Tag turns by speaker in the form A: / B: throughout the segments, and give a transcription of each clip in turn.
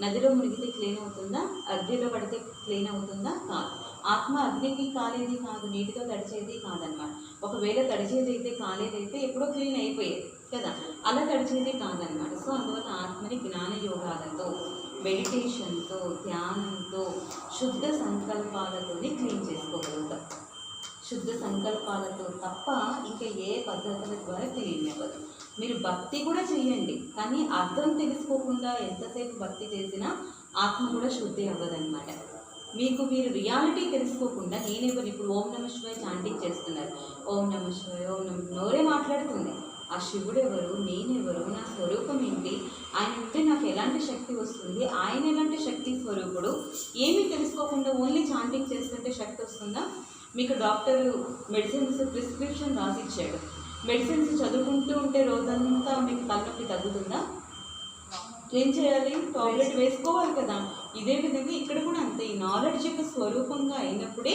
A: నదిలో మునిగితే క్లీన్ అవుతుందా? అగ్నిలో పడితే క్లీన్ అవుతుందా? కాదు. ఆత్మ అగ్నికి కాలేది కాదు, నీటితో తడిచేది కాదనమాట. ఒకవేళ తడిచేది అయితే కాలేదైతే ఎప్పుడో క్లీన్ అయిపోయేది కదా, అలా తడిచేది కాదనమాట. సో అందువల్ల ఆత్మని జ్ఞాన యోగాలతో, మెడిటేషన్తో, ధ్యానంతో, శుద్ధ సంకల్పాలతోనే క్లీన్ చేసుకోగలుగుతాం. శుద్ధ సంకల్పాలతో తప్ప ఇంకా ఏ పద్ధతుల ద్వారా క్లీన్ అవ్వదు. మీరు భక్తి కూడా చేయండి, కానీ అర్థం తెలుసుకోకుండా ఎంతసేపు భక్తి చేసినా ఆత్మ కూడా శుద్ధి అవ్వదన్నమాట. మీకు మీరు రియాలిటీ తెలుసుకోకుండా నేనెవరు, ఇప్పుడు ఓం నమ శివాయ చాంటింగ్ చేస్తున్నారు, ఓం నమ శివాయ ఓం నమ, నోరే మాట్లాడుతుంది. ఆ శివుడు ఎవరు, నేనెవరు, నా స్వరూపం ఏంటి, ఆయన ఉంటే నాకు ఎలాంటి శక్తి వస్తుంది, ఆయన ఎలాంటి శక్తి స్వరూపుడు, ఏమీ తెలుసుకోకుండా ఓన్లీ చాంటింగ్ చేస్తుంటే శక్తి వస్తుందా? మీకు డాక్టర్ మెడిసిన్స్ ప్రిస్క్రిప్షన్ రాసిచ్చాడు, మెడిసిన్స్ చదువుకుంటూ ఉంటే రోజంతా మీకు తలనొప్పి తగ్గుతుందా? ఏం చేయాలి? టాబ్లెట్ వేసుకోవాలి కదా. ఇదే విధంగా ఇక్కడ కూడా అంతే. ఈ నాలెడ్జ్ యొక్క స్వరూపంగా అయినప్పుడే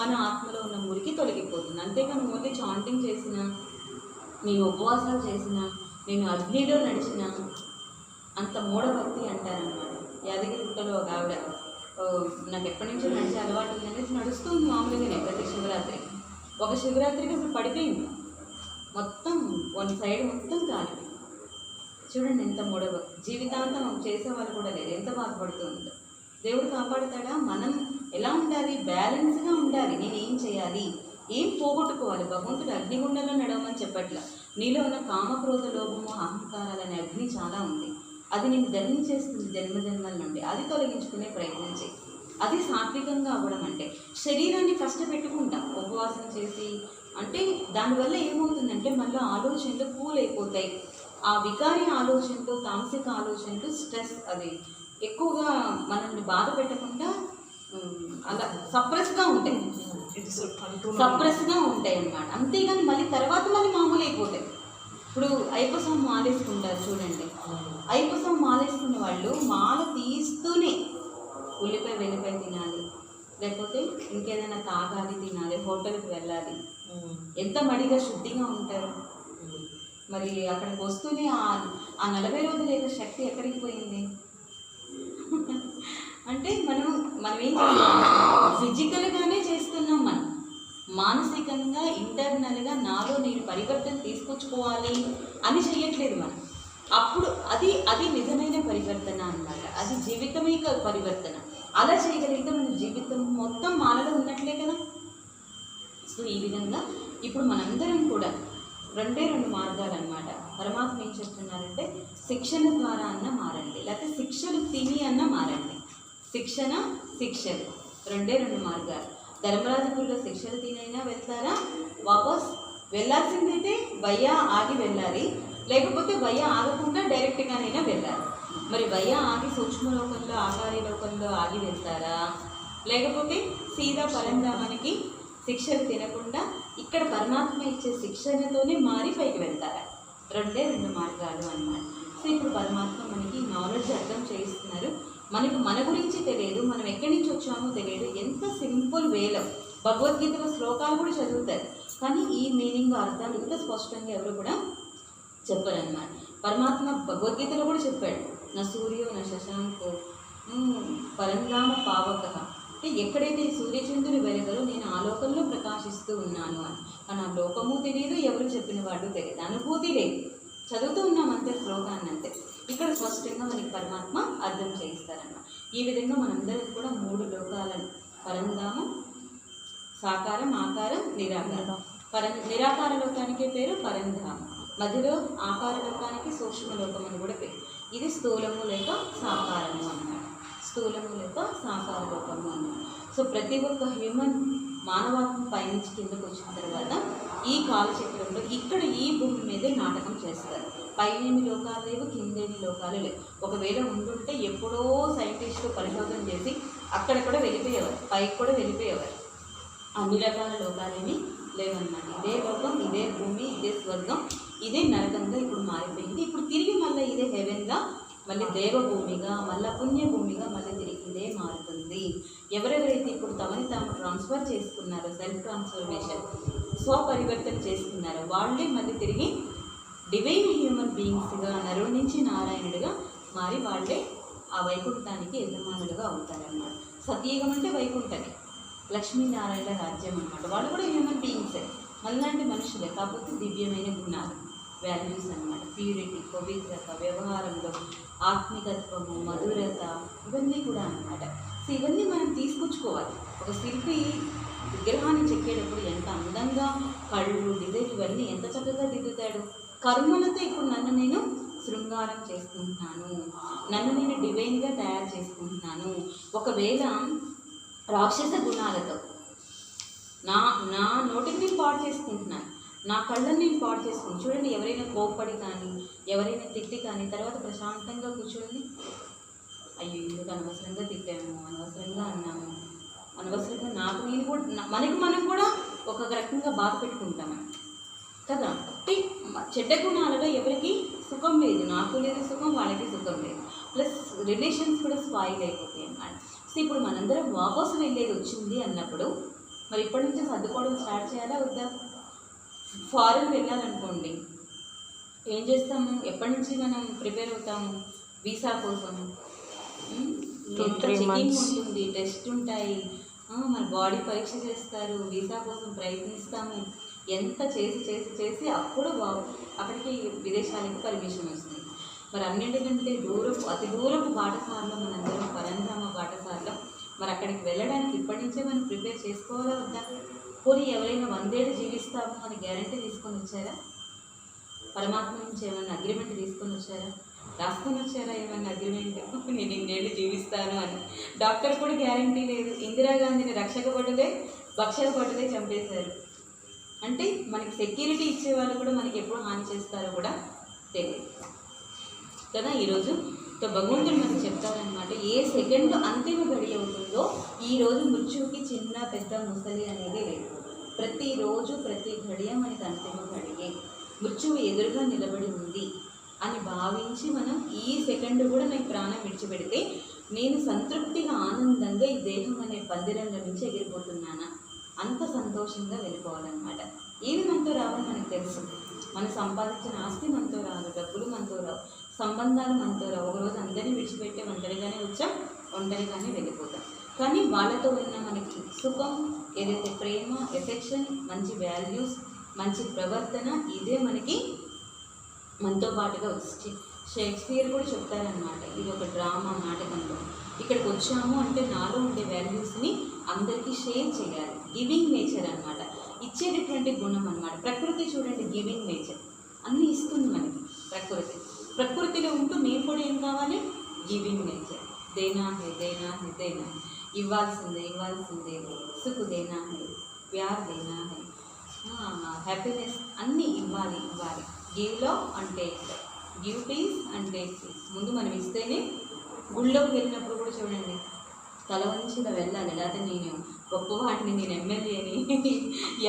A: మన ఆత్మలో ఉన్న మురికి తొలగిపోతుంది. అంతేకాని ఓన్లీ చాంటింగ్ చేసిన, నేను ఉపవాసాలు చేసిన, నేను అగ్నిలో నడిచిన అంత మూఢభక్తి అంటారనమాట. యాదగిరిగుట్టలో ఒక ఆవిడ, నాకు ఎప్పటి నుంచో నడిచే అలవాటు ఉందనేసి నడుస్తుంది మామూలుగానే ప్రతి శివరాత్రి. ఒక శివరాత్రికి అసలు పడిపోయింది, మొత్తం వన్ సైడ్ మొత్తం కాలిపోయింది. చూడండి ఎంత మూఢభక్తి. జీవితాంతం చేసేవాళ్ళు కూడా లేదు, ఎంత బాధపడుతుందో. దేవుడు కాపాడుతాడా? మనం ఎలా ఉండాలి? బ్యాలెన్స్గా ఉండాలి. నేను ఏం చేయాలి, ఏం పోగొట్టుకోవాలి. భగవంతుడు అగ్నిగుండంలో నడవమని చెప్పట్లా. నీలో ఉన్న కామక్రోధ లోభము అహంకారాలనే అగ్ని చాలా ఉంది, అది నేను దహించేస్తుంది జన్మజన్మల నుండి. అది తొలగించుకునే ప్రయత్నం చేయి. అది సాత్వికంగా అవ్వడం అంటే. శరీరాన్ని కష్టపెట్టుకుంటాం ఉపవాసం చేసి అంటే దానివల్ల ఏమవుతుందంటే మళ్ళీ ఆలోచనలు కూల్ అయిపోతాయి. ఆ వికారి ఆలోచనలు, తామసిక ఆలోచనలు, స్ట్రెస్ అది ఎక్కువగా మనల్ని బాధ పెట్టకుండా అలా సప్రెస్గా ఉంటాయి, అన్నమాట. అంతేగాని మళ్ళీ తర్వాత మళ్ళీ మామూలు అయిపోతాయి. ఇప్పుడు ఐపసం మాలేసుకుంటారు చూడండి, ఐపసం మాలేసుకున్న వాళ్ళు మాల తీస్తూనే ఉల్లిపాయ వెల్లిపాయ తినాలి, లేకపోతే ఇంకేదైనా తాగాలి, తినాలి, హోటల్కి వెళ్ళాలి. ఎంత మడిగా శుద్ధిగా ఉంటారు. మరి అక్కడికి వస్తూనే ఆ 40 రోజుల యొక్క శక్తి ఎక్కడికి పోయింది? అంటే మనం ఏం చేస్తున్నాం? ఫిజికల్గానే చేస్తున్నాం, మనం మానసికంగా ఇంటర్నల్గా నాలో నేను పరివర్తన తీసుకొచ్చుకోవాలి అని చెయ్యట్లేదు మనం. అప్పుడు అది నిజమైన పరివర్తన అన్నమాట. అది జీవితమైక పరివర్తన. అలా చేయగలిగితే మన జీవితం మొత్తం మాలలో ఉన్నట్లే కదా. సో ఈ విధంగా ఇప్పుడు మనందరం కూడా రెండే 2 మార్గాలు అన్నమాట. పరమాత్మ ఏం చెప్తున్నారంటే శిక్షణ ద్వారా అన్న మారండి, లేకపోతే శిక్షలు తిని అన్న మారండి. శిక్షలు రెండే 2 మార్గాలు. ధర్మరాజపురిలో శిక్షలు తినైనా వెళ్తారా, వాపస్ వెళ్ళాల్సిందైతే వయ్యా ఆగి వెళ్ళాలి, లేకపోతే వయ్యా ఆగకుండా డైరెక్ట్గానైనా వెళ్ళాలి. మరి వయ్యా ఆగి సూక్ష్మలోకంలో ఆకారి లోకంలో ఆగి వెళ్తారా, లేకపోతే సీదా పరంధామానికి శిక్షలు తినకుండా ఇక్కడ పరమాత్మ ఇచ్చే శిక్షణతోనే మారి పైకి వెళ్తారా? రెండే 2 మార్గాలు అన్నమాట. సో ఇప్పుడు పరమాత్మ మనకి నాలెడ్జ్ అర్థం చేయిస్తున్నారు. మనకు మన గురించి తెలియదు, మనం ఎక్కడి నుంచి వచ్చామో తెలియదు. ఎంత సింపుల్ వేలో భగవద్గీతలో శ్లోకాలు కూడా చదువుతారు, కానీ ఈ మీనింగ్ అర్థాలు ఇంత స్పష్టంగా ఎవరు కూడా చెప్పరన్నమాట. పరమాత్మ భగవద్గీతలో కూడా చెప్పాడు, నా సూర్యో నా శశాంకో పరంధామ పావక. అంటే ఎక్కడైతే సూర్యచంద్రుని వెలుగలో నేను ఆ లోకంలో ప్రకాశిస్తూ ఉన్నాను అని. కానీ ఆ లోకము తెలియదు, ఎవరు చెప్పిన వాడు తెలియదు, అనుభూతి లేదు. చదువుతూ ఉన్నాం అంతే శ్లోకాన్ని అంతే. ఇక్కడ స్పష్టంగా మనకి పరమాత్మ అర్థం చేయిస్తారన్నమాట. ఈ విధంగా మనందరం కూడా 3 లోకాలను, పరంధామం, సాకారం, ఆకారం, నిరాకారం. నిరాకార లోకానికే పేరు పరంధామం, మధ్యలో ఆకార లోకానికి సూక్ష్మలోకం అని కూడా పేరు. ఇది స్థూలము లేక సాకారము అన్నమాట. స్థూలము లేక సాకార లోకము అన్నమాట. సో ప్రతి ఒక్క హ్యూమన్ మానవాత్మ పైనుంచి కిందకు వచ్చిన తర్వాత ఈ కాలచక్రంలో ఇక్కడ ఈ భూమి మీదే నాటకం చేస్తారు. పైనేమి లోకాలు లేవు, కిందేమి లోకాలు లేవు. ఒకవేళ ఉండుంటే ఎప్పుడో సైంటిస్టులు పరిశోధన చేసి అక్కడక్కడ వెళ్ళిపోయేవారు, పైకి కూడా వెళ్ళిపోయేవారు. అన్ని రకాల లోకాలేమి లేవన్నమాట. ఇదే లోకం, ఇదే భూమి, ఇదే స్వర్గం, ఇదే నరకంగా ఇప్పుడు మారిపోయింది. ఇప్పుడు తిరిగి మళ్ళీ ఇదే హెవెన్గా, మళ్ళీ దేవభూమిగా, మళ్ళీ పుణ్యభూమిగా మళ్ళీ తిరిగి ఇదే మారుతుంది. ఎవరెవరైతే ఇప్పుడు తమని తాము ట్రాన్స్ఫర్ చేసుకున్నారో, సెల్ఫ్ ట్రాన్స్ఫర్మేషన్, స్వపరివర్తన చేసుకున్నారో వాళ్ళే మళ్ళీ తిరిగి డివైన్ హ్యూమన్ బీయింగ్స్గా, నరుడి నుంచి నారాయణుడిగా మారి వాళ్ళే ఆ వైకుంఠానికి యజమానులుగా అవుతారన్నమాట. సత్యయుగం అంటే వైకుంఠమే, లక్ష్మీనారాయణ రాజ్యం అన్నమాట. వాళ్ళు కూడా హ్యూమన్ బీయింగ్సే, మనలాంటి మనుషులే, కాకపోతే దివ్యమైన గుణాలు, వాల్యూస్ అన్నమాట. ప్యూరిటీ, పవిత్రత, వ్యవహారంలో ఆత్మికత్వము, మధురత, ఇవన్నీ కూడా అన్నమాట. సో ఇవన్నీ మనం తీసుకొచ్చుకోవాలి. ఒక శిల్పి విగ్రహాన్ని చెక్కేటప్పుడు ఎంత అందంగా కళ్ళు, డిజైన్ ఇవన్నీ ఎంత చక్కగా దిద్దుతాడు. కర్మలతో ఇప్పుడు నన్ను నేను శృంగారం చేసుకుంటున్నాను, నన్ను నేను డివైన్గా తయారు చేసుకుంటున్నాను. ఒకవేళ రాక్షస గుణాలతో నా నా నోటిని నేను పాడు చేసుకుంటున్నాను, నా కళ్ళని నేను పాడు చేసుకుంటాను. చూడండి, ఎవరైనా కోప్పడి కానీ, ఎవరైనా తిట్టి కానీ తర్వాత ప్రశాంతంగా కూర్చోండి, అయ్యో ఎందుకు అనవసరంగా తిట్టాము, అనవసరంగా అన్నాము, అనవసరంగా నాకు నేను కూడా మనకి మనం కూడా ఒక రకంగా బాధ పెట్టుకుంటాము కదా. చెడ్డ గుణాలుగా ఎవరికి సుఖం లేదు, నాకు లేదు సుఖం, వాళ్ళకి సుఖం లేదు, ప్లస్ రిలేషన్స్ కూడా స్పాయిల్ అయిపోతాయి అన్నమాట. సో ఇప్పుడు మనందరం వాపసు వెళ్ళేది వచ్చింది అన్నప్పుడు మరి ఇప్పటి నుంచి సర్దుకోవడం స్టార్ట్ చేయాలా వద్దా? ఫారెన్ వెళ్ళాలనుకోండి, ఏం చేస్తాము, ఎప్పటి నుంచి మనం ప్రిపేర్ అవుతాము వీసా కోసం? ఎంత చెకింగ్ ఉంటుంది, టెస్ట్ ఉంటాయి, మన బాడీ పరీక్ష చేస్తారు, వీసా కోసం ప్రయత్నిస్తాము, ఎంత చేసి చేసి చేసి అప్పుడు అక్కడికి విదేశాలకు పర్మిషన్ వస్తుంది. మరి అన్నింటికంటే అతి దూరపు బాటసార్లో మనందరం పరంధామ బాటసార్లో మరి అక్కడికి వెళ్ళడానికి ఇప్పటి నుంచే మనం ప్రిపేర్ చేసుకోవాలా వద్దా? పోనీ ఎవరైనా 100 ఏళ్ళు జీవిస్తాము అని గ్యారంటీ తీసుకొని వచ్చారా? పరమాత్మ నుంచి ఏమైనా అగ్రిమెంట్ తీసుకొని వచ్చారా? రాసుకొని వచ్చారా ఏమైనా అగ్రిమెంట్, నేను 2 ఏళ్ళు జీవిస్తాను అని? డాక్టర్ కూడా గ్యారంటీ లేదు. ఇందిరాగాంధీని రక్షక భటులే భక్షక భటులే చంపేశారు. అంటే మనకి సెక్యూరిటీ ఇచ్చే వాళ్ళు కూడా మనకి ఎప్పుడు హాని చేస్తారో కూడా తెలియదు కదా. ఈరోజు భగవంతుడు మనకు చెప్తారనమాట, ఏ సెకండ్ అంతిమ గడి అవుతుందో ఈరోజు మృత్యువుకి చిన్న పెద్ద ముసలి అనేది లేదు. ప్రతిరోజు ప్రతి గడియ మనకి అంతిమ గడియే, మృత్యువు ఎదురుగా నిలబడి ఉంది అని భావించి మనం ఈ సెకండ్ కూడా నాకు ప్రాణం విడిచిపెడితే నేను సంతృప్తిగా ఆనందంగా ఈ దేహం అనే పందిరంలో నుంచి ఎగిరిపోతున్నానా, అంత సంతోషంగా వెళ్ళిపోవాలన్నమాట. ఏవి మనతో రావని మనకు తెలుసు, మనం సంపాదించిన ఆస్తి మనతో రాదు, డబ్బులు మనతో రావు, సంబంధాలు మనతో రావు. ఒకరోజు అందరినీ విడిచిపెట్టే ఒంటరిగానే వచ్చాం, ఒంటరిగానే వెళ్ళిపోతాం. కానీ వాళ్ళతో ఉన్న మనకి సుఖం ఏదైతే ప్రేమ, ఎఫెక్షన్, మంచి వాల్యూస్, మంచి ప్రవర్తన, ఇదే మనకి మనతో పాటుగా వచ్చి షేక్స్పియర్ కూడా చెప్తారనమాట, ఇది ఒక డ్రామా నాటకంలో. ఇక్కడికి వచ్చాము అంటే నాలో ఉండే వాల్యూస్ని అందరికీ షేర్ చేయాలి. గివింగ్ నేచర్ అనమాట, ఇచ్చేటటువంటి గుణం అనమాట. ప్రకృతి చూడండి, గివింగ్ నేచర్, అన్నీ ఇస్తుంది మనకి ప్రకృతి. ప్రకృతిలో ఉంటూ నేను కూడా ఏం కావాలి, గివింగ్ నేచర్. దేనా హే దేనా హే దేనా, ఇవ్వాల్సిందే ఇవ్వాల్సిందే, సుఖ్ దేనా హే, ప్యార్ దేనా హే, హ్యాపీనెస్ అన్నీ ఇవ్వాలి ఇవ్వాలి. గివ్లో అంటే give peace and take peace. ముందు మనం ఇస్తేనే, గుళ్ళోకి వెళ్ళినప్పుడు కూడా చూడండి తల వంచిగా వెళ్ళాలి, లేకపోతే నేను గొప్పవాడిని, నేను ఎమ్మెల్యేని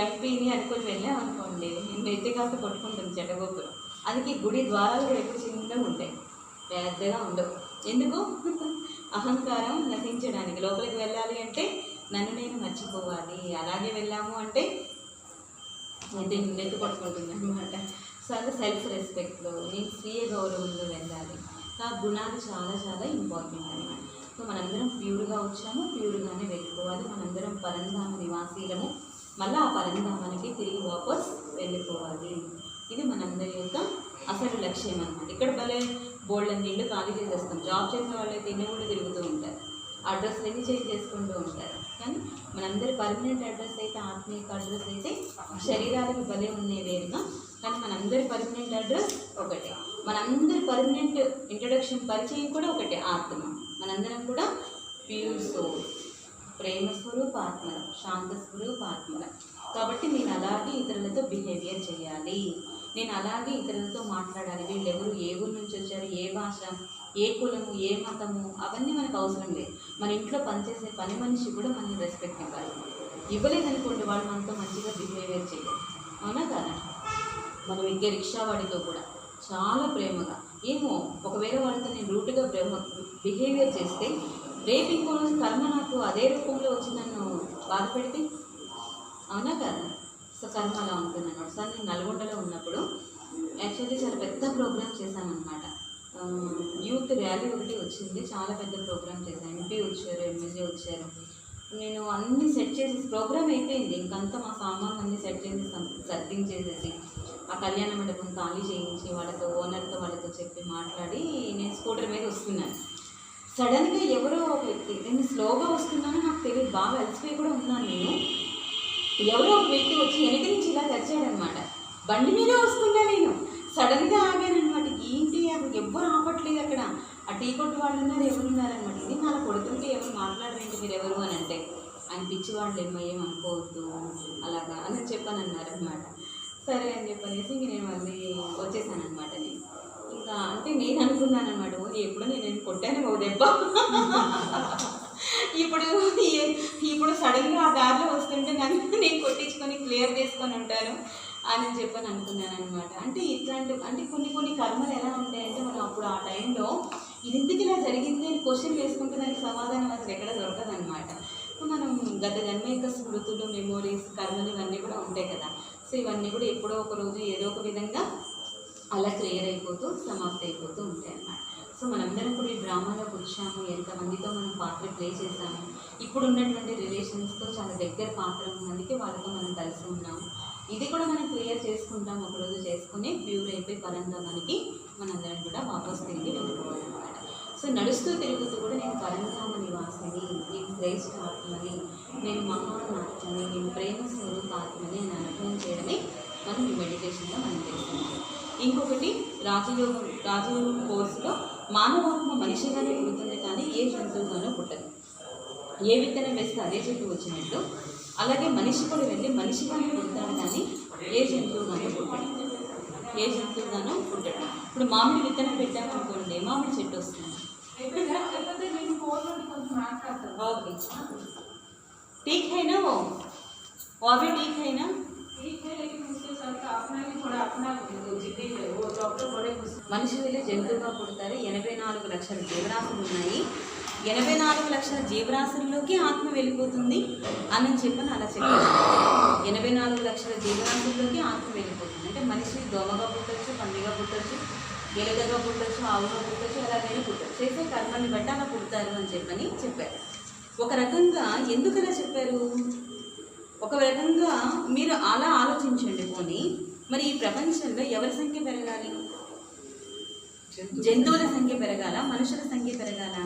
A: ఎంపీని అనుకొని వెళ్ళామనుకోండి, నేను ఎత్తి కాస్త కొట్టుకుంటాను చెడ్డగొప్పలు. అందుకే గుడి ద్వారాలు కూడా ఎక్కువ చిన్నగా ఉంటాయి, పెద్దగా ఉండవు. ఎందుకు? అహంకారం నశించడానికి. లోపలికి వెళ్ళాలి అంటే నన్ను నేను మర్చిపోవాలి, అలాగే వెళ్ళాము అంటే నెత్తి కొట్టుకుంటుంది అనమాట. సో అలా సెల్ఫ్ రెస్పెక్ట్లో, నేను స్వీయ గౌరవంలో వెళ్ళాలి. ఆ గుణాలు చాలా చాలా ఇంపార్టెంట్ అనమాట. సో మనందరం ప్యూర్గా వచ్చాము, ప్యూర్గానే వెళ్ళిపోవాలి. మనందరం పరంధామ నివాసీలము, మళ్ళీ ఆ పరంధామానికి తిరిగి వాపస్ వెళ్ళిపోవాలి. ఇది మనందరి యొక్క అసలు లక్ష్యం అనమాట. ఇక్కడ భలే బోల్డ్ నీళ్ళు ఖాళీ చేసేస్తాం. జాబ్ చేసిన వాళ్ళైతే ఇన్ని కూడా తిరుగుతూ ఉంటారు, అడ్రస్లు ఎన్ని చేంజ్ చేసుకుంటూ ఉంటారు. కానీ మనందరి పర్మనెంట్ అడ్రస్ అయితే, ఆత్మీయ అడ్రస్ అయితే శరీరాలకు భలే ఉన్నాయి వేరుగా, కానీ మనందరి పర్మనెంట్ అడ్రస్ ఒకటే. మనందరి పర్మనెంట్ ఇంట్రడక్షన్ పరిచయం కూడా ఒకటే, ఆత్మ. మనందరం కూడా ప్యూర్ సోల్, ప్రేమ స్వరూపాత్మల, శాంత స్వరూపాత్మల. కాబట్టి నేను అలాగే ఇతరులతో బిహేవియర్ చేయాలి, నేను అలాగే ఇతరులతో మాట్లాడాలి. వీళ్ళెవరు, ఏ ఊరు నుంచి వచ్చారు, ఏ భాష, ఏ కులము, ఏ మతము, అవన్నీ మనకు అవసరం లేదు. మన ఇంట్లో పనిచేసే పని మనిషి కూడా మనం రెస్పెక్ట్ ఇవ్వాలి. ఇవ్వలేదనుకోండి, వాళ్ళు మనతో మంచిగా బిహేవియర్ చేయాలి, అవునా కదా. మనం ఎక్కే రిక్షా వాడితో కూడా చాలా ప్రేమగా, ఏమో ఒకవేళ వాళ్ళతో నేను రూట్గా బిహేవియర్ చేస్తే రేపు ఇంకో రోజు కర్మ నాకు అదే రూపంలో వచ్చి నన్ను బాధ పెడితే, అవునా కదా. సో కర్మ అలా ఉంటుంది అన్నమాట. సార్ నేను నల్గొండలో ఉన్నప్పుడు యాక్చువల్లీ చాలా పెద్ద ప్రోగ్రామ్ చేశామన్నమాట. యూత్ ర్యాలీ ఒకటి వచ్చింది, చాలా పెద్ద ప్రోగ్రామ్ చేశాను. ఎంపీ వచ్చారు, ఎమ్మెల్యే వచ్చారు. నేను అన్నీ సెట్ చేసేసి ప్రోగ్రామ్ అయిపోయింది, ఇంకంతా మా సామాన్లు అన్నీ సెట్ చేసి సర్దింగ్ చేసేసి ఆ కళ్యాణ మండపం ఖాళీ చేయించి వాళ్ళతో ఓనర్తో వాళ్ళతో చెప్పి మాట్లాడి నేను స్కూటర్ మీద వస్తున్నాను. సడన్గా ఎవరో ఒక వ్యక్తి, నేను స్లోగా వస్తున్నానో నాకు తెలియదు, బాగా అలసిపోయి కూడా ఉన్నాను నేను. ఎవరో ఒక వ్యక్తి వచ్చి వెనక నుంచి ఇలా తెచ్చాడనమాట. బండి మీదే వస్తున్నా నేను, సడన్గా ఆగానమాట. ఏంటి అసలు ఎవ్వరు ఆపట్లేదు అక్కడ. ఆ టీ కొట్టు వాళ్ళు ఉన్నారు, ఎవరున్నారనమాట. ఇది అలా కొడుతుంటే ఎవరు మాట్లాడరేంటి మీరు ఎవరు అని అంటే, ఆయన పిచ్చి వాళ్ళు ఏం అనుకోవద్దు అలాగా అని చెప్పానన్నారనమాట. సరే అని చెప్పనేసి ఇంక నేను మళ్ళీ వచ్చేసాను అనమాట. నేను ఇంకా అంటే నేను అనుకున్నాను అనమాట, ఎప్పుడో నేను కొట్టాను ఒక దెబ్బ. ఇప్పుడు సడన్గా ఆ దారిలో వస్తుంటే నన్ను నేను కొట్టించుకొని క్లియర్ చేసుకొని ఉంటాను అని చెప్పని అనుకున్నాను అనమాట. అంటే ఇట్లాంటి అంటే కొన్ని కర్మలు ఎలా ఉంటాయంటే మనం అప్పుడు ఆ టైంలో ఇది ఎందుకు ఇలా జరిగింది అని క్వశ్చన్ వేసుకుంటే దానికి సమాధానం అసలు ఎక్కడ దొరకదు అనమాట. మనం గత జన్మ యొక్క స్మృతులు, మెమోరీస్, కర్మలు ఇవన్నీ కూడా ఉంటాయి కదా. సో ఇవన్నీ కూడా ఎప్పుడో ఒక రోజు ఏదో ఒక విధంగా అలా క్లియర్ అయిపోతూ సమాప్తి అయిపోతూ ఉంటాయి అన్నమాట. సో మనందరం కూడా ఈ డ్రామాలోకి వచ్చాము, ఎంతమందితో మనం పాత్ర ప్లే చేసాము, ఇప్పుడు ఉన్నటువంటి రిలేషన్స్తో చాలా దగ్గర పాత్ర ఉన్నందుకే వాళ్ళతో మనం కలిసి ఉన్నాము. ఇది కూడా మనం క్లియర్ చేసుకుంటాం, ఒకరోజు చేసుకుని ప్యూర్ అయిపోయి పరంధామానికి మనందరం కూడా వాపస్ తిరిగి వెళ్ళిపోవాలన్నమాట. సో నడుస్తూ తిరుగుతూ కూడా నేను పరంధామ నివాసిని, నేను శ్రేష్ఠ ఆత్మని, నేను మహానాత్మని, నేను ప్రేమ స్వరూపాత్మని అని అనుభవం చేయడమే మనం ఈ మెడిటేషన్లో మనం చేస్తున్నాం. ఇంకొకటి రాజయోగం కోర్సులో మానవాత్మ మనిషిగానే పుడుతుంది కానీ ఏ జంతువుగానో పుట్టదు. ఏ విత్తనం వేస్తే అదే చెట్టు వచ్చినట్టు అలాగే మనిషి కూడా వెళ్ళి మనిషిగానే పుడతాడు కానీ ఏ జంతువుగానో పుట్టడు. ఏ జంతువుగానో పుట్టడు. ఇప్పుడు మామిడి విత్తనం పెట్టామనుకోండి, మామిడి చెట్టు వస్తుంది. ఓకే ठीक है ना, वो अभी ठीक है ना. మనిషి వెళ్ళి జంతువుగా పుడతారు. 84 లక్షల జీవరాశులు ఉన్నాయి. 84 లక్షల జీవరాశుల్లోకి ఆత్మ వెళ్ళిపోతుంది అని చెప్పని అలా చెప్పారు. 84 లక్షల జీవరాశుల్లోకి ఆత్మ వెళ్ళిపోతుంది అంటే మనిషి దోమగా పుట్టచ్చు, పందిగా పుట్టచ్చు, ఎలుకగా పుట్టచ్చు, ఆవుగా పుట్టచ్చు, అలాగైనా పుట్టచ్చు. చేసే కర్మల్ని బట్టి అలా పుడతారు అని చెప్పని చెప్పారు. ఒక రకంగా ఎందుకు అలా చెప్పారు? ఒక రకంగా మీరు అలా ఆలోచించండి. పోనీ మరి ఈ ప్రపంచంలో ఎవరి సంఖ్య పెరగాలి? జంతువుల సంఖ్య పెరగాల, మనుషుల సంఖ్య పెరగాల?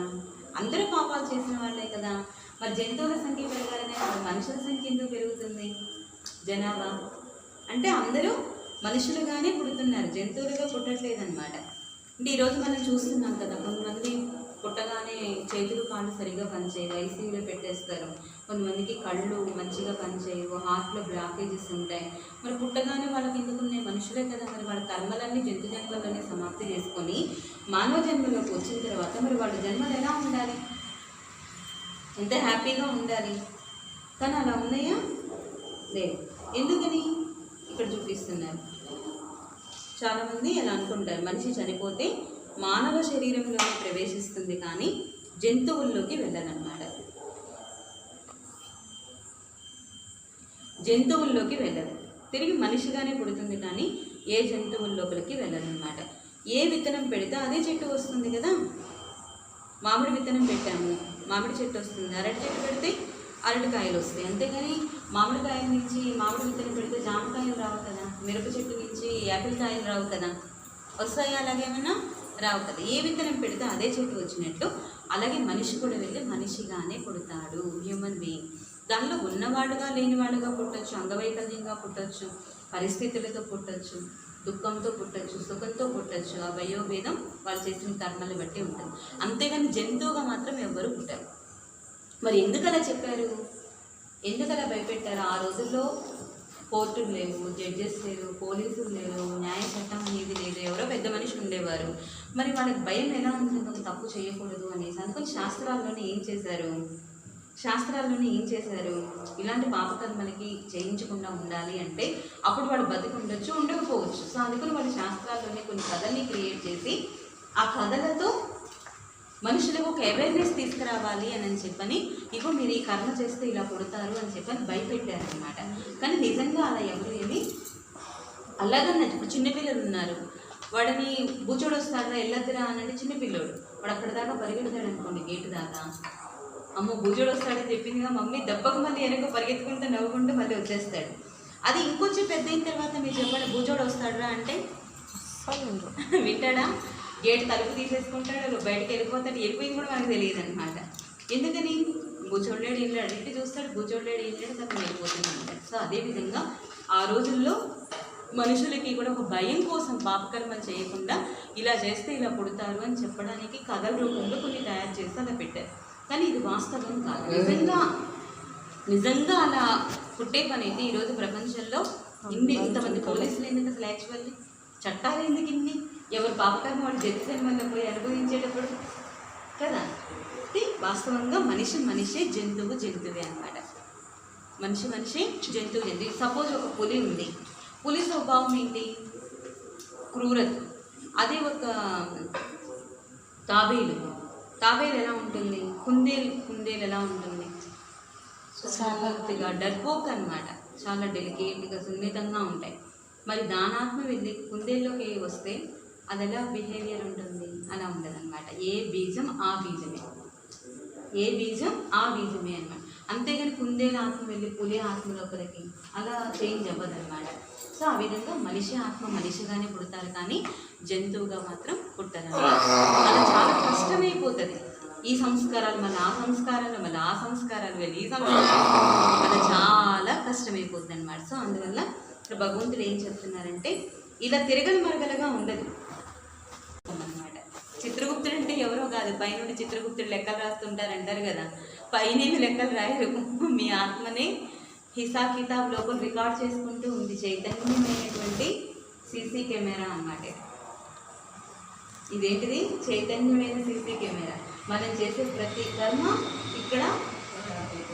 A: అందరూ పాపాలు చేసిన వాళ్ళే కదా. మరి జంతువుల సంఖ్య పెరగాలనే మనుషుల సంఖ్య ఎందుకు పెరుగుతుంది? జనాభా అంటే అందరూ మనుషులుగానే పుడుతున్నారు, జంతువులుగా పుట్టట్లేదన్నమాట. అంటే ఈరోజు మనం చూస్తున్నాం కదా, కొంతమంది పుట్టగానే చేతులు కాళ్ళు సరిగ్గా పనిచేయవు, ఐసీయూలో పెట్టేస్తారు. కొంతమందికి కళ్ళు మంచిగా పనిచేయవు, హార్ట్లో బ్లాకేజెస్ ఉంటాయి. మరి పుట్టగానే వాళ్ళకి ఎందుకున్నాయి? మనుషులే కదా. మరి వాళ్ళ కర్మలన్నీ జంతు జన్మలోనే సమాప్తి చేసుకొని మానవ జన్మలోకి వచ్చిన తర్వాత మరి వాళ్ళ జన్మలు ఎలా ఉండాలి? ఎంత హ్యాపీగా ఉండాలి. కానీ అలా ఉన్నాయా? లేవు. ఎందుకని? ఇక్కడ చూపిస్తున్నారు. చాలామంది అలా అనుకుంటారు, మనిషి చనిపోతే మానవ శరీరంలోకి ప్రవేశిస్తుంది కానీ జంతువుల్లోకి వెళ్ళదన్నమాట. జంతువుల్లోకి వెళ్ళదు, తిరిగి మనిషిగానే పుడుతుంది కానీ ఏ జంతువుల్లోకి వెళ్ళదన్నమాట. ఏ విత్తనం పెడితే అదే చెట్టు వస్తుంది కదా. మామిడి విత్తనం పెట్టాము, మామిడి చెట్టు వస్తుంది. అరటి చెట్టు పెడితే అరటికాయలు వస్తాయి. అంతేగాని మామిడికాయల నుంచి మామిడి విత్తనం పెడితే జామకాయలు రావు కదా. మిరప చెట్టు నుంచి యాపిల్ కాయలు రావు కదా. వస్తాయి అలాగేమైనా? రావు కదా. ఏ విత్తనం పెడితే అదే చెట్టు వచ్చినట్టు అలాగే మనిషి కూడా వెళ్ళి మనిషిగానే పుడతాడు, హ్యూమన్ బీయింగ్. దానిలో ఉన్నవాడుగా లేనివాడుగా పుట్టచ్చు, అంగవైకల్యంగా పుట్టచ్చు, పరిస్థితులతో పుట్టచ్చు, దుఃఖంతో పుట్టచ్చు, సుఖంతో పుట్టచ్చు. ఆ వయోభేదం వాళ్ళు చేసిన కర్మలు బట్టి ఉంటుంది. అంతేగాని జంతువుగా మాత్రం ఎవ్వరూ పుట్టారు. మరి ఎందుకు అలా చెప్పారు? ఎందుకు అలా భయపెట్టారు? ఆ రోజుల్లో కోర్టులు లేవు, జడ్జెస్ లేరు, పోలీసులు లేరు, న్యాయ చట్టం అనేది లేదు, ఎవరో పెద్ద మనిషి ఉండేవారు. మరి వాళ్ళకి భయం ఎలా ఉంటుంది? ఒక తప్పు చేయకూడదు అనేసి. అందుకని శాస్త్రాల్లోనే ఏం చేశారు? ఇలాంటి పాపకర్మలకి చేయించకుండా ఉండాలి అంటే అప్పుడు వాడు బతికి ఉండొచ్చు, ఉండకపోవచ్చు. సో అందుకని వాళ్ళ శాస్త్రాల్లోనే కొన్ని కథల్ని క్రియేట్ చేసి ఆ కథలతో మనుషులకు ఒక అవేర్నెస్ తీసుకురావాలి అని చెప్పని, ఇప్పుడు మీరు ఈ కర్మ చేస్తే ఇలా పుడతారు అని చెప్పని భయపెట్టారనమాట. కానీ నిజంగా అలా ఎవరు ఏమి అలాగన్నట్టు. ఇప్పుడు చిన్నపిల్లలు ఉన్నారు, వాడిని బూచోడు వస్తాడా వెళ్ళొద్దురా అని అంటే చిన్నపిల్లోడు వాడు అక్కడ దాకా పరిగెడతాడు అనుకోండి, గేటు దాకా. అమ్మో బూచోడు వస్తాడని చెప్పిందిగా మమ్మీ, దెబ్బకు మళ్ళీ వెనక పరిగెత్తుకుంటూ నవ్వుకుంటూ మళ్ళీ వచ్చేస్తాడు. అది ఇంకొంచెం పెద్ద అయిన తర్వాత మీరు చెప్పండి, బూచోడు వస్తాడురా అంటే వింటాడా? గేట్ తలుపు తీసేసుకుంటాడు, బయటకు వెళ్ళిపోతాడు. వెళ్ళిపోయింది కూడా మనకు తెలియదు అనమాట. ఎందుకని? బూచోడలేడు వెళ్ళాడు, ఇంటి చూస్తాడు, బూచోడలేడు వెళ్ళాడు, తను వెళ్ళిపోతుంది అనమాట. సో అదేవిధంగా ఆ రోజుల్లో మనుషులకి కూడా ఒక భయం కోసం పాపకర్మలు చేయకుండా ఇలా చేస్తే ఇలా పుడతారు అని చెప్పడానికి కథల రూపంలో కొన్ని తయారు చేసి అలా పెట్టారు. కానీ ఇది వాస్తవం కాదు. నిజంగా అలా పుట్టే పని అయితే ఈరోజు ప్రపంచంలో ఇంతమంది పోలీసులు ఎందుకు అసలు? యాక్చువల్లీ చట్టాలు ఎందుకు ఇన్ని? ఎవరు పాపకర్మ వాడు జన్మల్లో పోయి అనుభవించేటప్పుడు కదా. వాస్తవంగా మనిషే జంతువే అన్నమాట. మనిషే జంతువు. సపోజ్ ఒక పులి ఉంది, పులి స్వభావం ఏంటి? క్రూరత్వం. అదే ఒక తాబేలు ఎలా ఉంటుంది? కుందేలు ఎలా ఉంటుంది? పూర్తిగా డర్పోక్ అనమాట. చాలా డెలికేట్గా సున్నితంగా ఉంటాయి. మరి దానాత్మ వెళ్ళి కుందేల్లోకి వస్తే అది ఎలా బిహేవియర్ ఉంటుంది? అలా ఉండదు అనమాట. ఏ బీజం ఆ బీజమే అనమాట. అంతేగాని కుందేలు ఆత్మ వెళ్ళి పులి ఆత్మ లోపలికి అలా చేంజ్ అవ్వదన్నమాట. సో ఆ విధంగా మనిషి ఆత్మ మనిషిగానే పుడతారు, కానీ జంతువుగా మాత్రం పుట్టరు. అలా చాలా కష్టమైపోతుంది. ఈ సంస్కారాలు మళ్ళీ ఆ సంస్కారాలు, మళ్ళీ ఆ సంస్కారాలు వెళ్ళి ఈ సంస్కారాలు, అలా చాలా కష్టమైపోతుంది అనమాట. సో అందువల్ల ఇక్కడ భగవంతుడు ఏం చెప్తున్నారంటే, ఇలా తిరగలు మరగలుగా ఉండదు అన్నమాట. చిత్రగుప్తుడు అంటే ఎవరో కాదు, పైనుండి చిత్రగుప్తుడు లెక్కలు రాస్తుంటారు అంటారు కదా. పైనేమి లెక్కలు రాయరు, మీ ఆత్మనే హిసాబ్ కితాబ్ లోపల రికార్డ్ చేసుకుంటూ ఉంది. చైతన్యమైనటువంటి సీసీ కెమెరా అన్నమాట. ఇదేంటిది? చైతన్యమైన సీసీ కెమెరా. మనం చేసే ప్రతి కర్మ ఇక్కడ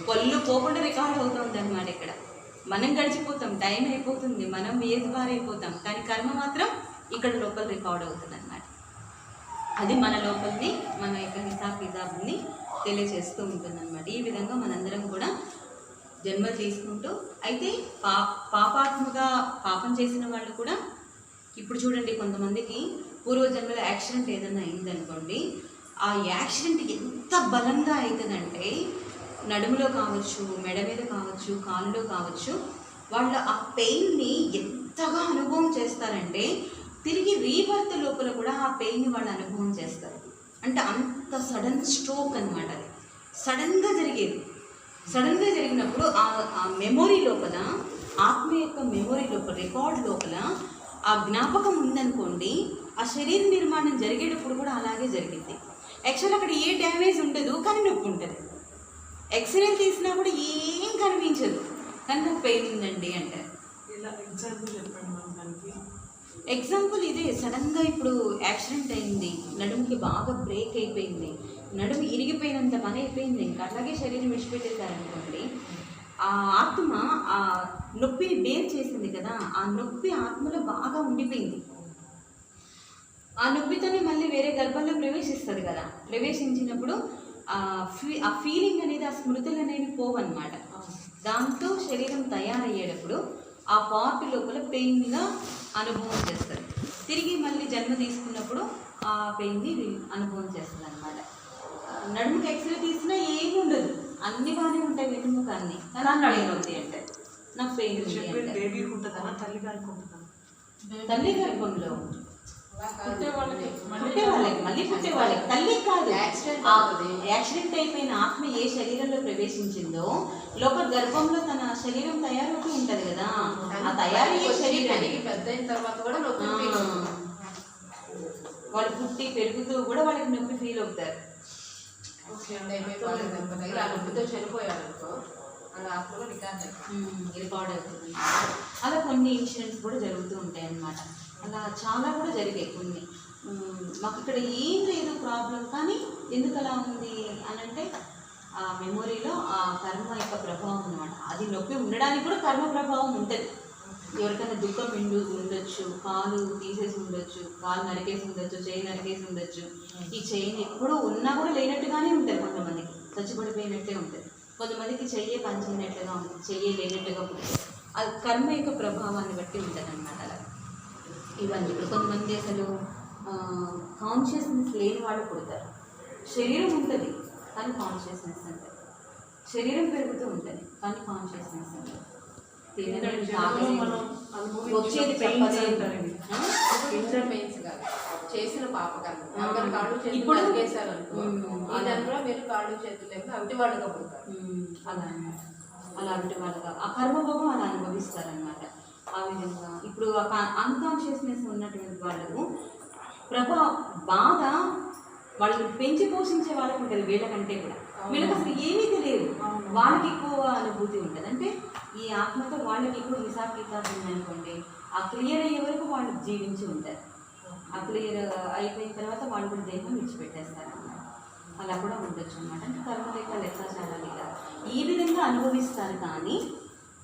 A: పళ్ళు పోకుండా రికార్డ్ అవుతుంది అన్నమాట. ఇక్కడ మనం గడిచిపోతాం, టైం అయిపోతుంది, మనం ఏజ్ బార్ అయిపోతాం, కానీ కర్మ మాత్రం ఇక్కడ లోపల రికార్డ్ అవుతుంది అన్నమాట. అది మన లోపలిని, మన యొక్క హిసాబ్ కితాబ్ని తెలియజేస్తూ ఉంటుంది అన్నమాట. ఈ విధంగా మనందరం కూడా జన్మ తీసుకుంటూ, అయితే పాపాత్మగా పాపం చేసిన వాళ్ళు కూడా ఇప్పుడు చూడండి, కొంతమందికి పూర్వజన్మలో యాక్సిడెంట్ ఏదైనా అయిందనుకోండి, ఆ యాక్సిడెంట్ ఎంత బలంగా అవుతుందంటే నడుములో కావచ్చు, మెడ మీద కావచ్చు, కాలులో కావచ్చు, వాళ్ళు ఆ పెయిన్ని ఎంతగా అనుభవం చేస్తారంటే తిరిగి రీబర్త్ లోపల కూడా ఆ పెయిన్ని వాళ్ళు అనుభవం చేస్తారు. అంటే అంత సడన్ స్ట్రోక్ అనమాట. అది సడన్గా జరిగినప్పుడు ఆ మెమొరీ లోపల, ఆత్మ యొక్క మెమొరీ లోపల, రికార్డ్ లోపల ఆ జ్ఞాపకం ఉందనుకోండి, ఆ శరీర నిర్మాణం జరిగేటప్పుడు కూడా అలాగే జరిగింది. యాక్చువల్ అక్కడ ఏ డ్యామేజ్ ఉండదు, కానీ నొప్పి ఉంటుంది. ఎక్స్రే తీసినా కూడా ఏం కనిపించదు, కానీ నాకు పెయిన్ ఉందండి అంటారు. ఎగ్జాంపుల్ ఇదే. సడన్గా ఇప్పుడు యాక్సిడెంట్ అయింది, నడుముకి బాగా బ్రేక్ అయిపోయింది, నడుము ఇరిగిపోయినంత పని అయిపోయింది, ఇంకా అలాగే శరీరం విడిచిపెట్టేశారనుకోండి, ఆ ఆత్మ ఆ నొప్పిని బేర్ చేసింది కదా, ఆ నొప్పి ఆత్మలో బాగా ఉండిపోయింది. ఆ నొప్పితోనే మళ్ళీ వేరే గర్భంలో ప్రవేశిస్తుంది కదా. ప్రవేశించినప్పుడు ఆ ఫీలింగ్ అనేది, ఆ స్మృతులు అనేవి పోవన్నమాట. దాంతో శరీరం తయారయ్యేటప్పుడు ఆ పార్ట్ లోపల పెయిన్గా అనుభవం చేస్తారు. తిరిగి మళ్ళీ జన్మ తీసుకున్నప్పుడు ఆ పెయిన్ని అనుభవం చేస్తుంది అనమాట. నడుముకి ఎక్స్రే తీసినా ఏమి ఉండదు, అన్ని బాగానే ఉంటాయి వెనుముఖాన్ని, కానీ ఉంది అంటే నాకు పెయిన్ తల్లి గర్భంలో మళ్ళీ పుట్టే వాళ్ళకి తల్లి కాదు, యాక్సిడెంట్ అయిపోయిన ఆత్మ ఏ శరీరంలో ప్రవేశించిందో లోపల గర్భంలో తన శరీరం తయారవుతూ ఉంటది కదా, ఆ తయారయ్యే శరీరానికి
B: పెద్ద అయిన తర్వాత కూడా
A: వాళ్ళు పుట్టి పెరుగుతూ కూడా వాళ్ళకి నొప్పి ఫీల్ అవుతారు. రికార్డ్ అవుతుంది. అలా కొన్ని ఇన్సిడెంట్స్ కూడా జరుగుతూ ఉంటాయి అన్నమాట. అలా చాలా కూడా జరిగాయి కొన్ని. మాకు ఇక్కడ ఏం లేదు ప్రాబ్లం, కానీ ఎందుకు అలా ఉంది అని అంటే ఆ మెమొరీలో ఆ కర్మ యొక్క ప్రభావం అన్నమాట. అది నొప్పి ఉండడానికి కూడా కర్మ ప్రభావం ఉంటుంది. ఎవరికైనా దుఃఖం ఉండొచ్చు, కాలు తీసేసి ఉండొచ్చు, కాలు నరికేసి ఉండొచ్చు, చేయి నరికేసి ఉండొచ్చు. ఈ చెయ్యి ఎప్పుడూ ఉన్నా కూడా లేనట్టుగానే ఉంటుంది. కొంతమందికి చచ్చిపడిపోయినట్టే ఉంటుంది, కొంతమందికి చెయ్యే పనిచేయనట్లుగా ఉంటుంది, చెయ్యే లేనట్టుగా పుట్టింది. అది కర్మ యొక్క ప్రభావాన్ని బట్టి ఉంటుంది అన్నమాట. అలా ఇవన్నీ ఇప్పుడు కొంతమంది అసలు కాన్షియస్నెస్ లేని వాళ్ళు పుడతారు. శరీరం ఉంటుంది కానీ కాన్షియస్నెస్ ఉంటుంది. శరీరం పెరుగుతూ ఉంటుంది కానీ కాన్షియస్నెస్ ఉంటుంది. వచ్చేది
B: పెయిన్స్ కాదు, చేసిన పాపకర్మ. ఎవరి కాళ్ళు చేతులు నరికేశారనుకో, ఈ జన్మలో మీరు కాళ్ళు చేతులు లేక అవిటి వాళ్ళుగా పుడతారు.
A: అలా అన్నమాట. అలా అవిటి వాళ్ళుగా ఆ కర్మభోగం అలా అనుభవిస్తారనమాట. ఆ విధంగా ఇప్పుడు అన్కాన్షియస్నెస్ ఉన్నటువంటి వాళ్ళకు బాధ వాళ్ళు పెంచి పోషించే వాళ్ళకు ఉంటుంది. వీళ్ళకంటే కూడా వీళ్ళకి అసలు ఏమీ తెలియదు, వాళ్ళకి ఎక్కువ అనుభూతి ఉంటుంది. అంటే ఈ ఆత్మతో వాళ్ళకి ఎక్కువ హిసాబ్ కితాబ్ ఉందనుకోండి, ఆ క్లియర్ అయ్యే వరకు వాళ్ళు జీవించి ఉంటారు. ఆ క్లియర్ అయిపోయిన తర్వాత వాళ్ళు కూడా దేహం విడిచిపెట్టేస్తారు అన్నమాట. అలా కూడా ఉండొచ్చు అనమాట. అంటే కర్మలేక లెక్కాచారాలు ఇలా ఈ విధంగా అనుభవిస్తారు. కానీ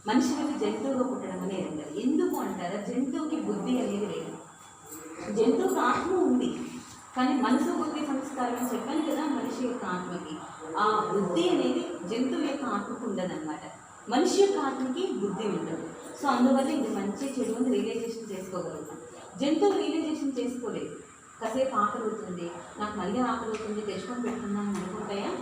A: మనిషికి జంతువుగా పుట్టడం అనేది ఉండదు. ఎందుకు అంటారా? జంతువుకి బుద్ధి అనేది లేదు. జంతువుకి ఆత్మ ఉంది కానీ మనసు బుద్ధి సంస్కారం అని చెప్పాను కదా. మనిషి యొక్క ఆత్మకి ఆ బుద్ధి అనేది జంతువు యొక్క ఆత్మకు ఉండదన్నమాట. మనిషి యొక్క ఆత్మకి బుద్ధి ఉంటుంది. సో అందువల్ల ఇది మంచి చెడు అని రియలైజేషన్ చేసుకోగలుగుతాం. జంతువు రియలైజేషన్ చేసుకోలేదు. కాసేపు ఆకలి అవుతుంది, నాకు మళ్ళీ ఆకలి అవుతుంది, తెచ్చుకొని పెట్టుకున్నాను అనుకుంటాయా?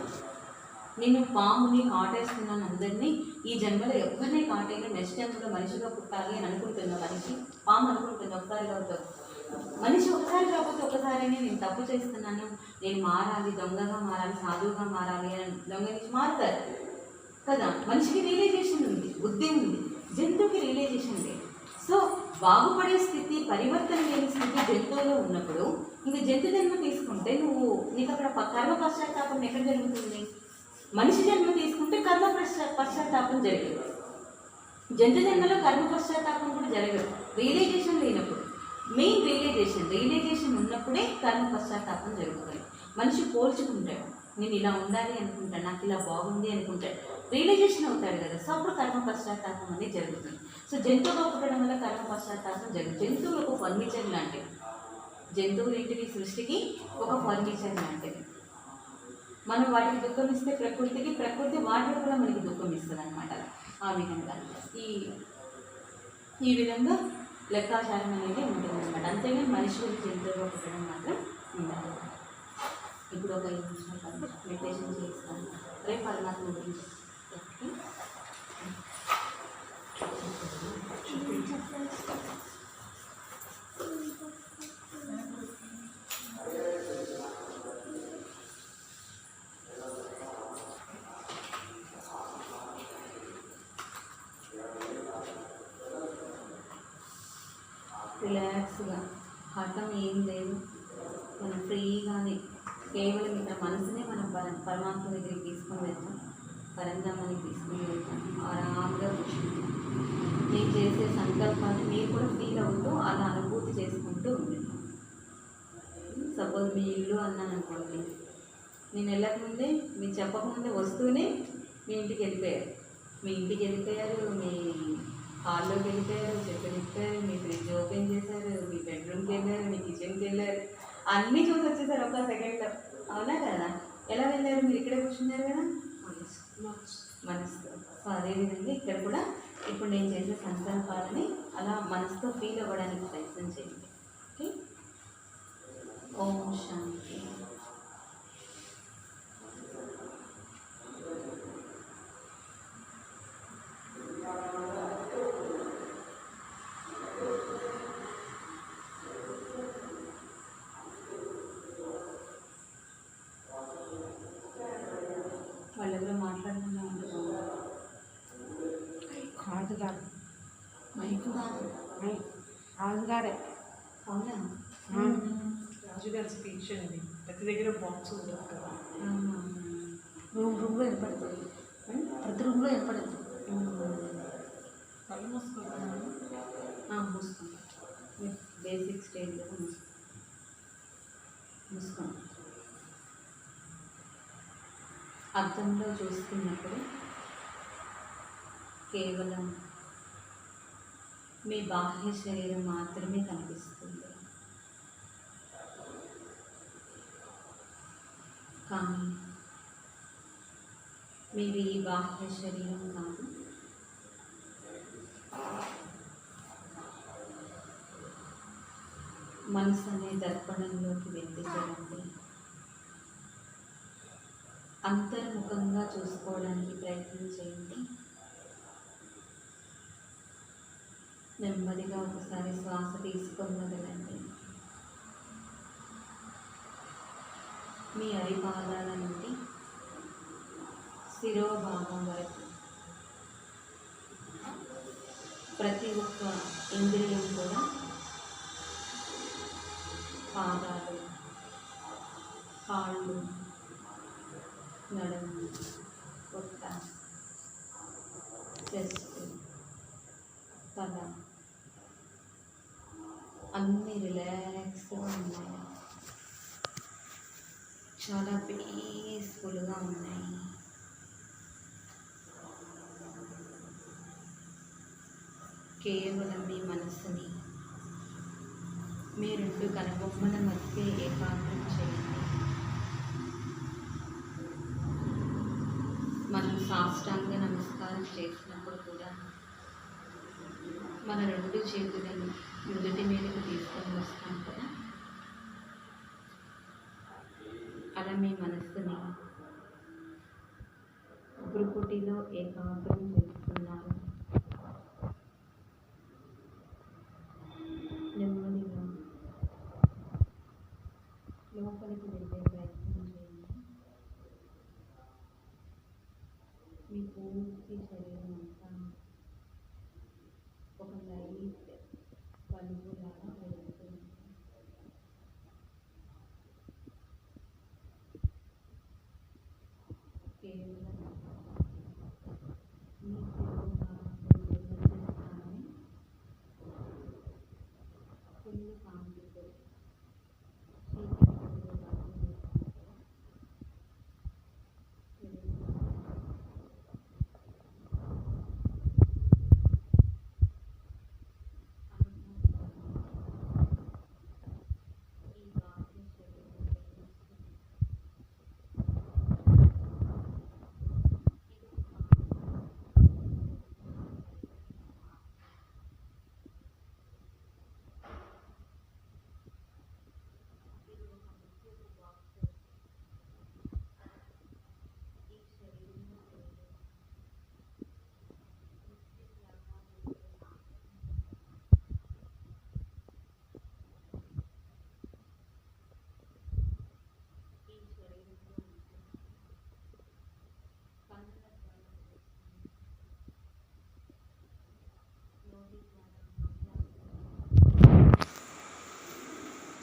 A: నేను పాముని కాటేస్తున్నాను, అందరినీ ఈ జన్మలో ఎవరిని కాటేయాలి, నెక్స్ట్ జన్మలో మనిషిగా పుట్టాలి అని అనుకుంటున్నా. మనిషి పాము అనుకుంటుంది ఒకసారి అవుతావు. మనిషి ఒకసారి కాకపోతే ఒకసారైనా నేను తప్పు చేస్తున్నాను, నేను మారాలి, దొంగగా మారాలి, సాధువుగా మారాలి అని దొంగ నుంచి మారుతారు కదా. మనిషికి రియలైజేషన్ ఉంది, బుద్ధి ఉంది. జంతువుకి రియలైజేషన్ లేదు. సో బాగుపడే స్థితి, పరివర్తన లేని స్థితి జంతువులో ఉన్నప్పుడు ఇంకా జంతు జన్మ తీసుకుంటే నీకు అక్కడ కర్మ పశ్చాత్తాపం ఎక్కడ జరుగుతుంది? మనిషి జన్మ తీసుకుంటే కర్మ పశ్చాత్తాపం జరిగదు. జంతు జన్మలో కర్మ పశ్చాత్తాపం కూడా జరగదు. రియలైజేషన్ లేనప్పుడు. మెయిన్ రియలైజేషన్ ఉన్నప్పుడే కర్మ పశ్చాత్తాపం జరుగుతుంది. మనిషి పోల్చుకుంటాడు, నేను ఇలా ఉండాలి అనుకుంటాను, నాకు ఇలా బాగుంది అనుకుంటాడు, రియలైజేషన్ అవుతాడు కదా. సో అప్పుడు కర్మ పశ్చాత్తాపం అనేది జరుగుతుంది. సో జంతువుగా పుట్టడం వల్ల కర్మ పశ్చాత్తాపం జరుగుతుంది. జంతువులు ఒక ఫర్నిచర్ లాంటివి. జంతువులు ఏంటివి? సృష్టికి ఒక ఫర్నిచర్ లాంటివి. మనం వాటికి దుఃఖం ఇస్తే ప్రకృతి వాటిలో కూడా మనకి దుఃఖం ఇస్తుంది అనమాట. ఆ విధంగా ఈ విధంగా లెక్కాచారం అనేది ఉంటుంది అనమాట. అంతేగాని మనిషి జంతువుగా పుట్టడం మాత్రం ఉండాలి. ఇప్పుడు ఒక 5 నిమిషాలు మెడిటేషన్ చేస్తాను. రేపు పరమాత్మ గురించి రిలాక్స్గా, హఠం ఏం లేదు, మనం ఫ్రీగానే కేవలం ఇక్కడ మనసునే మనం పరమాత్మ దగ్గరికి తీసుకొని వెళ్తాం, పరంధామానికి తీసుకొని వెళ్తాం. ఆరాంగా కూర్చుంటాం. నేను చేసే సంకల్పాన్ని మీరు కూడా ఫీల్ అవుతూ అలా అనుభూతి చేసుకుంటూ ఉంటాం. సపోజ్ మీ ఇల్లు అన్నాను అనుకోండి, నేను వెళ్ళకముందే, మీరు చెప్పకముందే వస్తూనే మీ ఇంటికి వెళ్ళిపోయారు. మీ హాల్లోకి వెళ్ళిపోయారు, చెప్పారు, మీ ఫ్రిడ్జ్ ఓపెన్ చేశారు, మీ బెడ్రూమ్కి వెళ్ళారు, మీ కిచెన్కి వెళ్ళారు, అన్నీ చూసి వచ్చేసారు ఒక సెకండ్లో. అవునా కదా? ఎలా వెళ్ళారు? మీరు ఇక్కడే కూర్చున్నారు కదా, మనసుతో. సో అదేవిధంగా ఇక్కడ కూడా ఇప్పుడు నేను చేసే సంకల్పాలని అలా మనసుతో ఫీల్ అవ్వడానికి ప్రయత్నం చేయండి. ఓకే. ఓం శాంతి. వాళ్ళెవరో మాట్లాడుతున్నా ఉంటారు.
B: రాజుగారు,
A: మైకు కాదు,
B: రాజుగారే.
A: అవునా?
B: రాజుగారి స్పీచ్ అండి. ప్రతి దగ్గర బాక్స్ ఉంటుంది కదా,
C: రూమ్లో ఏర్పడుతుంది, ప్రతి రూమ్లో ఏర్పడుతుంది.
B: కళ్ళు మూసుకుంటున్నాను.
A: మూసుకోండి. బేసిక్ స్టేజ్లో మూసుకోండి. అర్థంలో చూసుకున్నప్పుడు కేవలం మీ బాహ్య శరీరం మాత్రమే కనిపిస్తుంది. కానీ మీది ఈ బాహ్య శరీరం కాదు. మనసు అనే దర్పణంలోకి వెళ్ళిపోండి. అంతర్ముఖంగా చూసుకోవడానికి ప్రయత్నం చేయండి. నెమ్మదిగా ఒకసారి శ్వాస తీసుకొని వదలండి. మీ అరిపాదాల నుండి శిరోభాగం వరకు ప్రతి ఒక్క ఇంద్రియం కూడా పాదాలు, కాళ్ళు, నడుము, పొట్ట, చెస్ట్, తల అన్నీ రిలాక్స్గా ఉన్నాయి. చాలా పీస్ఫుల్గా ఉన్నాయి. కేవలం మీ మనస్సుని మీ రెండు కనుబొమ్మల మధ్య ఏకాగ్రం చేయండి. మనం సాష్టాంగ నమస్కారం చేసినప్పుడు కూడా మన రెండు చేతులను నుదుటి మీదకు తీసుకొని వస్తాం కదా, అలా మీ మనస్సుని భృకుటిలో ఏకాగ్రం చేస్తున్నారు. నెమ్మదిగా లోపలికి వెళ్ళే ప్రయత్నం చేయండి. మీ పూర్తి శరీరం అంతా ఒక లైట్ బల్బులాగా వెలుగుతుంది. కేవలం మీ స్థానాన్ని ఫుల్ కాంతితో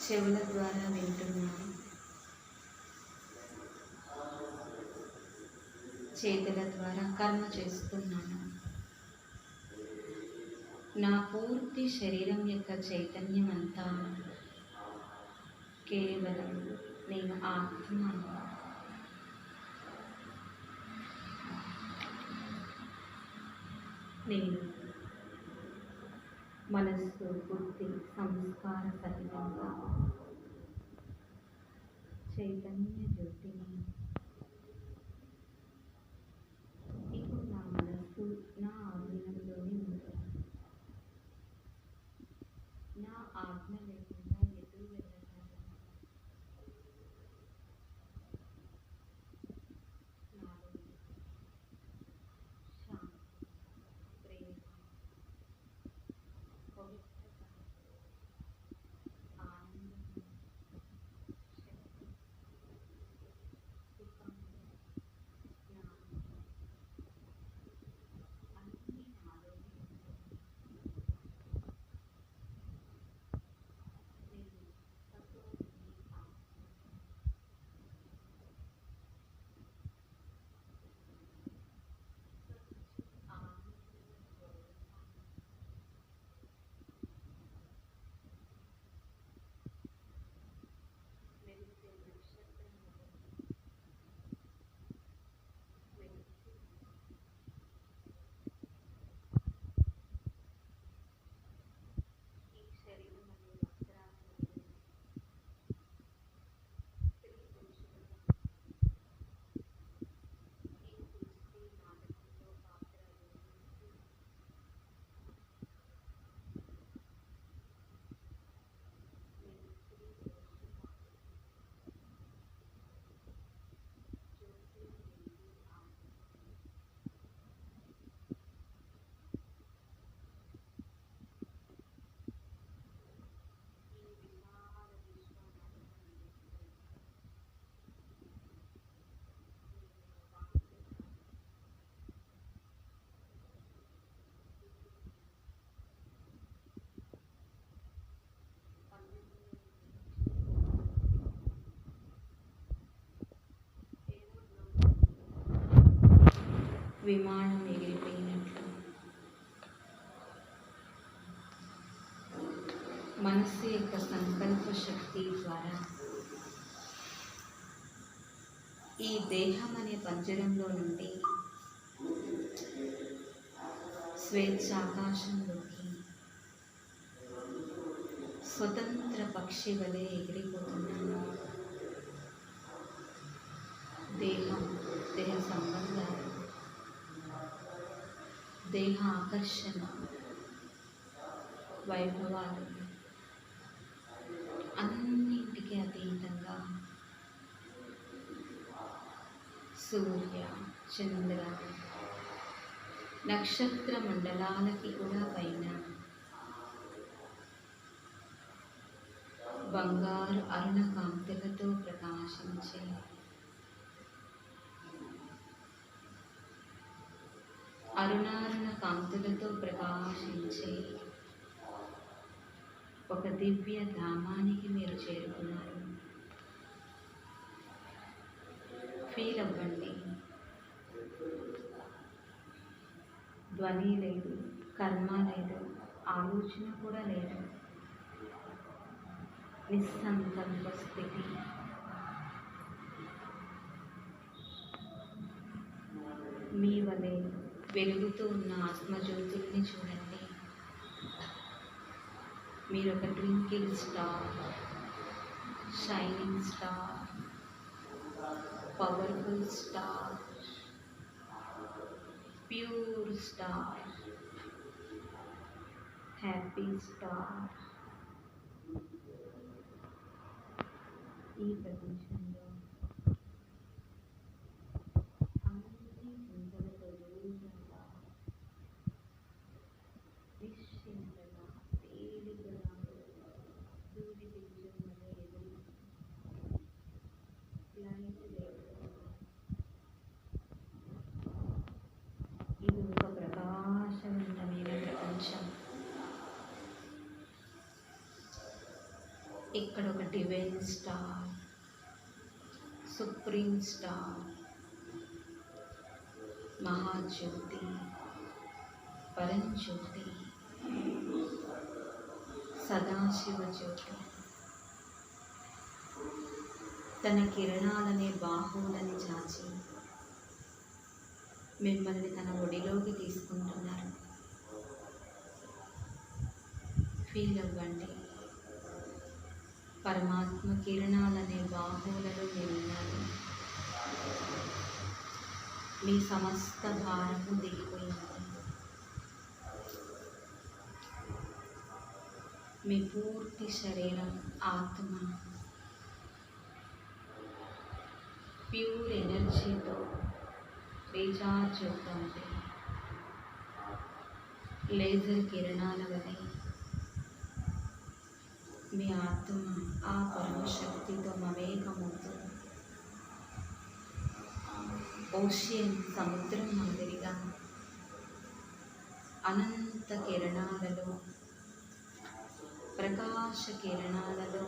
A: చెవుల ద్వారా వింటున్నాను. చేతుల ద్వారా కర్మ చేస్తున్నాను. నా పూర్తి శరీరం యొక్క చైతన్యం అంతా కేవలం నేను ఆత్మ. నేను మనస్సు, బుద్ధి, సంస్కార సహితంగా చైతన్య జ్యోతిని. ఇప్పుడు నా మనస్సు నా ఆధీనంలోనే ఉంటుంది. నా ఆజ్ఞ లేకుండా ఎటు వెళ్ళగలను. నాలో శాంతి, ప్రేమ, పవిత్రత, ఆనందం, శక్తి, విమానం ఎగిరిపోయినట్లు మనస్సు యొక్క సంకల్ప శక్తి ద్వారా ఈ దేహం అనే పంజరంలో నుండి స్వేచ్ఛాకాశంలోకి స్వతంత్ర పక్షి వలె ఎగిరిపోతున్నాను. దేహ సంబంధాలు, దేహ ఆకర్షణ, వైభవాలు అన్నింటికి అతీతంగా సూర్య, చంద్ర, నక్షత్ర మండలాలకి కూడా పైన బంగారు అరుణ కాంతులతో ప్రకాశించే అరుణారుణ కాంతులతో ప్రకాశించే ఒక దివ్య ధామానికి మీరు చేరుకున్నారు. ఫీల్ అవ్వండి. ధ్వని లేదు, కర్మ లేదు, ఆలోచన కూడా లేదు. నిస్సంకల్ప స్థితి. మీ వలె వెలుగుతూ ఉన్న ఆత్మజ్యోతుల్ని చూడండి. మీరు ఒక twinkle star, shining star, powerful star, pure star, happy star. ఈ ప్రపంచంలో అన్ని చింతలతో దూరంగా నిశ్చింతగా తేలికగా సూర్య తేజం వలె ఎదురు లైట్ లేకుండా ఇది ఒక ప్రకాశవంతమైన ప్రపంచం. ఇక్కడ ఒక డివైన్ స్టార్, సుప్రీం స్టార్, మహాజ్యోతి, పరంజ్యోతి, సదాశివ జ్యోతి తన కిరణాలనే బాహువులని చాచి మిమ్మల్ని తన ఒడిలోకి తీసుకుంటున్నారు. ఫీల్ అవ్వండి. పరమాత్మ కిరణాలనే బాహువులలో మీరున్నారు. మీ సమస్త భారము దిగిపోయింది. మీ పూర్తి శరీరం, ఆత్మ ప్యూర్ ఎనర్జీతో రీఛార్జ్ అవుతుంది. లేజర్ కిరణాల వలె మీ ఆత్మ ఆ పరమశక్తితో మమేకమవుతుంది. ఓషియన్, సముద్రం మాదిరిగా అనంత కిరణాలలో, ప్రకాశ కిరణాలలో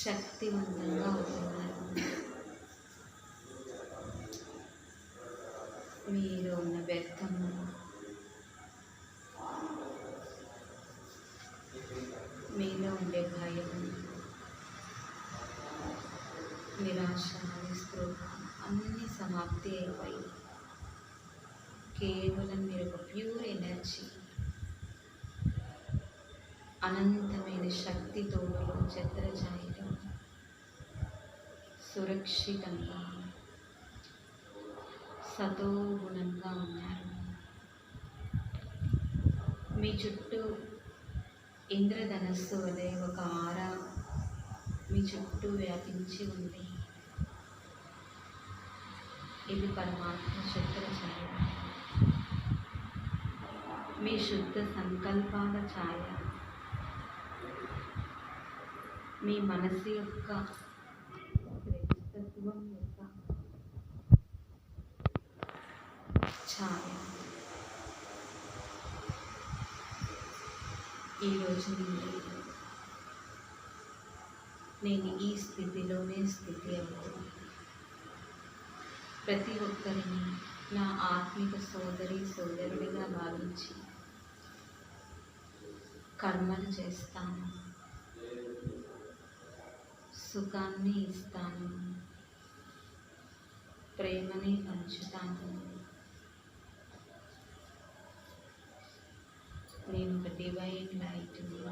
A: శక్తివంతంగా అవుతున్నారు. మీలో ఉన్న వ్యర్థము, మీలో ఉండే భయం, నిరాశ, నిస్పృహ అన్నీ సమాప్తి అయిపోయి కేవలం మీరు ఒక ప్యూర్ ఎనర్జీ, అనంతమైన శక్తితో ఛత్రఛాయలో సురక్షితంగా సతోగుణంగా ఉన్నారు. మీ చుట్టూ ఇంద్రధనస్సు వలె ఒక ఆరా మీ చుట్టూ వ్యాపించి ఉంది. ఇది పరమాత్మ ఛత్రఛాయ, మీ శుద్ధ సంకల్పాల ఛాయ, మీ మనసు యొక్క శ్రేష్టత్వం యొక్క ఛాయ. ఈరోజు నుండి నేను ఈ స్థితిలోనే స్థితి అవుతుంది. ప్రతి ఒక్కరిని నా ఆత్మిక సోదరి సోదరుడిగా భావించి కర్మలు చేస్తాను, సుఖాన్ని ఇస్తాను, ప్రేమని పంచుతాను. నేను ఒక డివైన్ లైట్ని.